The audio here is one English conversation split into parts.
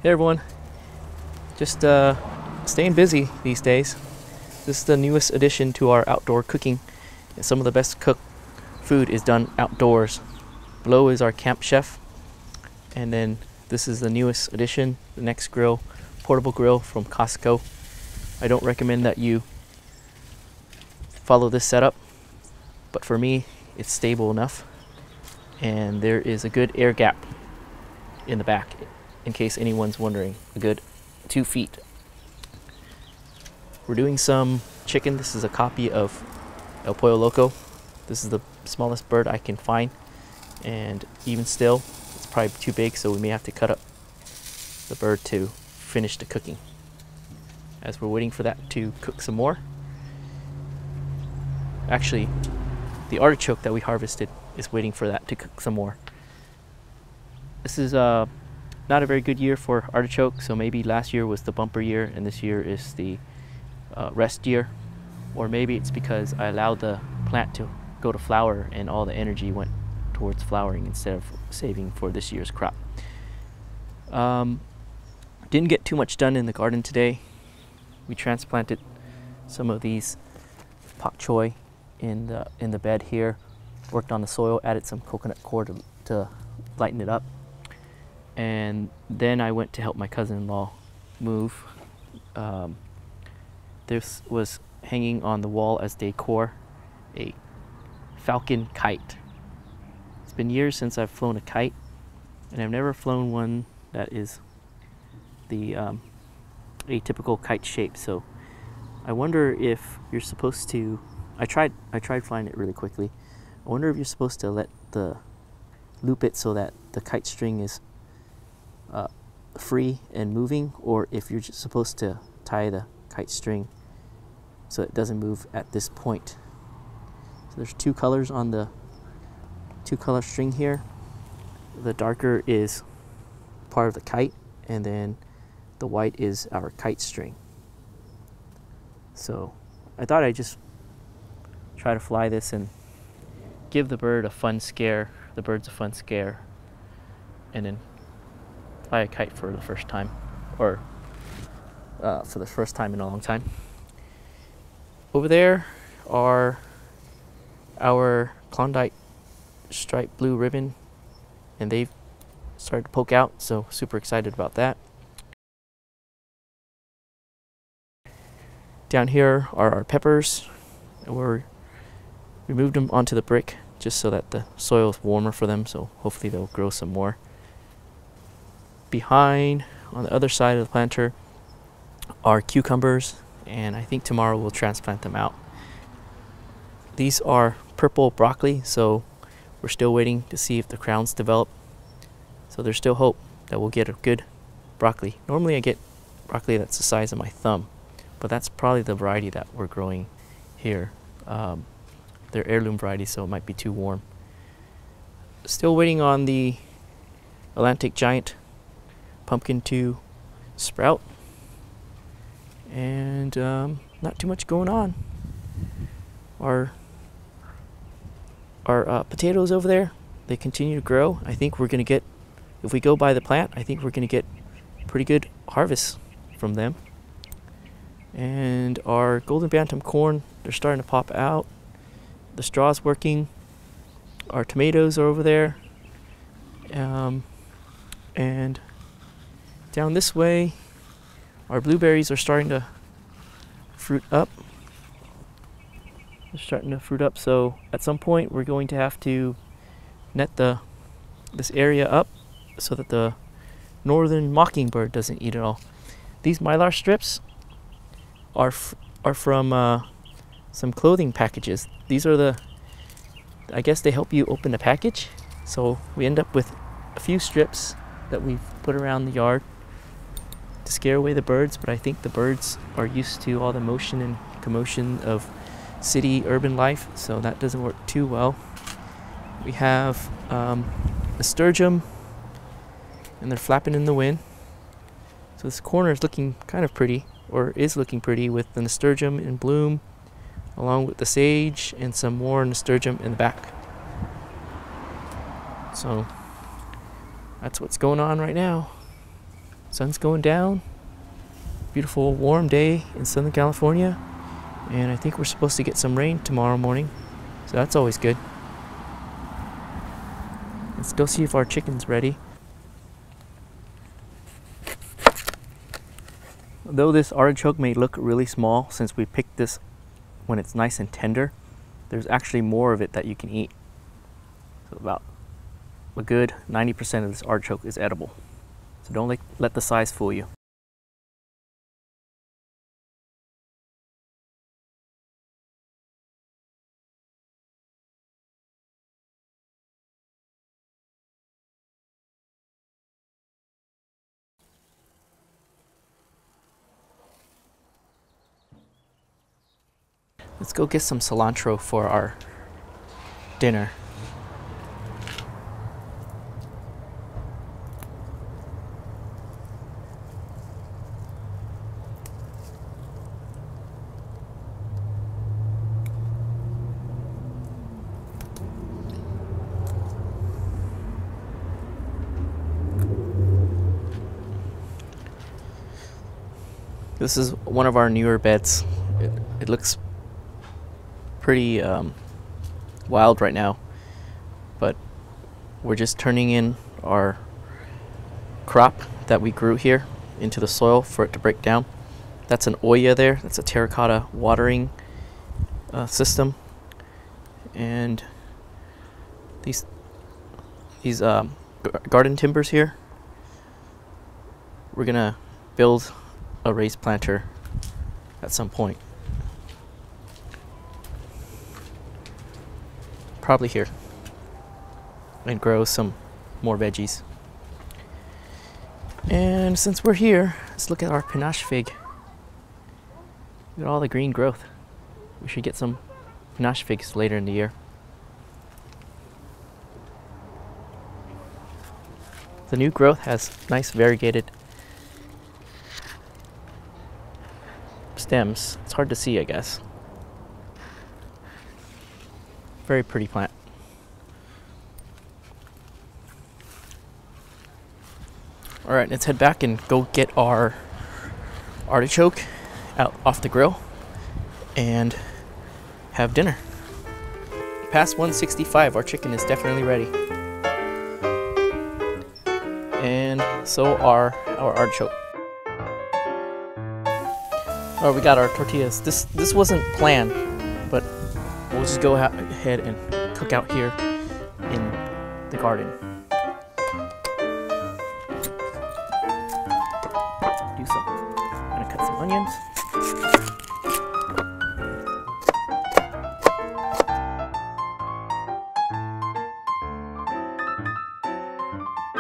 Hey everyone, just staying busy these days. This is the newest addition to our outdoor cooking, and some of the best cooked food is done outdoors. Below is our camp chef, and then this is the newest addition, the Next Grill, portable grill from Costco. I don't recommend that you follow this setup, but for me it's stable enough, and there is a good air gap in the back in case anyone's wondering, a good 2 feet. We're doing some chicken. This is a copy of El Pollo Loco. This is the smallest bird I can find, and even still it's probably too big, so we may have to cut up the bird to finish the cooking. As we're waiting for that to cook some more, actually the artichoke that we harvested is waiting for that to cook some more. This is not a very good year for artichoke, so maybe last year was the bumper year and this year is the rest year, or maybe it's because I allowed the plant to go to flower and all the energy went towards flowering instead of saving for this year's crop. Didn't get too much done in the garden today. We transplanted some of these pak choi in the bed here, worked on the soil, added some coconut coir to lighten it up. And then I went to help my cousin-in-law move. This was hanging on the wall as decor, a falcon kite. It's been years since I've flown a kite, and I've never flown one that is the atypical kite shape. So I wonder if you're supposed to, I tried flying it really quickly. I wonder if you're supposed to loop it so that the kite string is free and moving, or if you're just supposed to tie the kite string so it doesn't move at this point. So there's two colors on the two-color string here. The darker is part of the kite, and then the white is our kite string. So I thought I'd just try to fly this and give the bird a fun scare, the birds a fun scare, and then fly a kite for the first time, or for the first time in a long time. Over there are our Klondike striped blue ribbon, and they've started to poke out, so super excited about that. Down here are our peppers, and we moved them onto the brick just so that the soil is warmer for them, so hopefully they'll grow some more. Behind, on the other side of the planter, are cucumbers, and I think tomorrow we'll transplant them out. These are purple broccoli, so we're still waiting to see if the crowns develop. So there's still hope that we'll get a good broccoli. Normally I get broccoli that's the size of my thumb, but that's probably the variety that we're growing here. They're heirloom varieties, so it might be too warm. Still waiting on the Atlantic Giant pumpkin to sprout, and not too much going on. Our potatoes over there, they continue to grow. I think we're gonna get, if we go by the plant, I think we're gonna get pretty good harvest from them. And our golden bantam corn, they're starting to pop out. The straw's working. Our tomatoes are over there, and down this way, our blueberries are starting to fruit up. They're starting to fruit up, so at some point we're going to have to net this area up so that the northern mockingbird doesn't eat it all. These mylar strips are from some clothing packages. These are I guess they help you open a package. So we end up with a few strips that we've put around the yard to scare away the birds, but I think the birds are used to all the motion and commotion of city urban life, so that doesn't work too well. We have a sturgeon, and they're flapping in the wind. So this corner is looking kind of pretty, or is looking pretty, with the nasturtium in bloom, along with the sage and some more nasturtium in the back. So that's what's going on right now. Sun's going down. Beautiful warm day in Southern California. And I think we're supposed to get some rain tomorrow morning. So that's always good. Let's go see if our chicken's ready. Though this artichoke may look really small since we picked this when it's nice and tender, there's actually more of it that you can eat. So about a good 90% of this artichoke is edible. So don't let the size fool you. Let's go get some cilantro for our dinner. This is one of our newer beds. It looks pretty wild right now, but we're just turning in our crop that we grew here into the soil for it to break down. That's an Oya there. That's a terracotta watering system, and these garden timbers here, we're gonna build a raised planter at some point. Probably here. And grow some more veggies. And since we're here, let's look at our panache fig. Look at all the green growth. We should get some panache figs later in the year. The new growth has nice variegated stems. It's hard to see, I guess. Very pretty plant. All right, let's head back and go get our artichoke out off the grill and have dinner. Past 165, our chicken is definitely ready. And so are our artichoke. Oh, we got our tortillas. This wasn't planned, but we'll just go ahead and cook out here in the garden. I'm gonna cut some onions.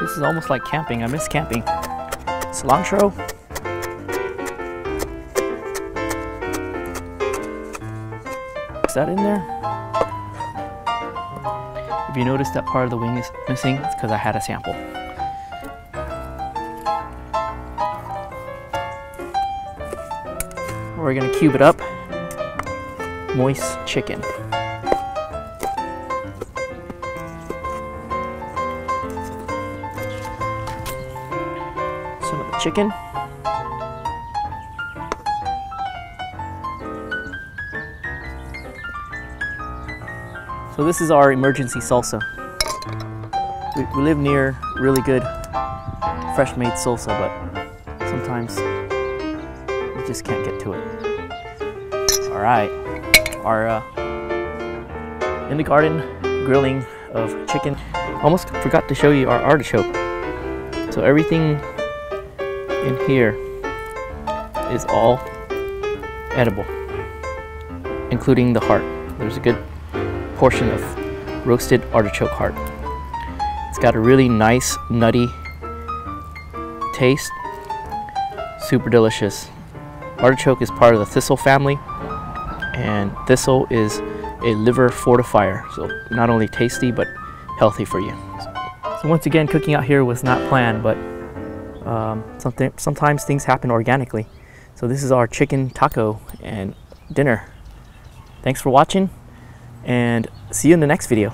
This is almost like camping. I miss camping. Cilantro. Mix that in there. If you notice that part of the wing is missing, it's because I had a sample. We're gonna cube it up. Moist chicken. Some of the chicken. So this is our emergency salsa. We live near really good fresh made salsa, but sometimes you just can't get to it. All right, our in the garden grilling of chicken. Almost forgot to show you our artichoke. So everything in here is all edible, including the heart. There's a good portion of roasted artichoke heart. It's got a really nice nutty taste, super delicious. Artichoke is part of the thistle family, and thistle is a liver fortifier, so not only tasty but healthy for you. So once again, cooking out here was not planned, but sometimes things happen organically. So this is our chicken taco and dinner. Thanks for watching, and see you in the next video.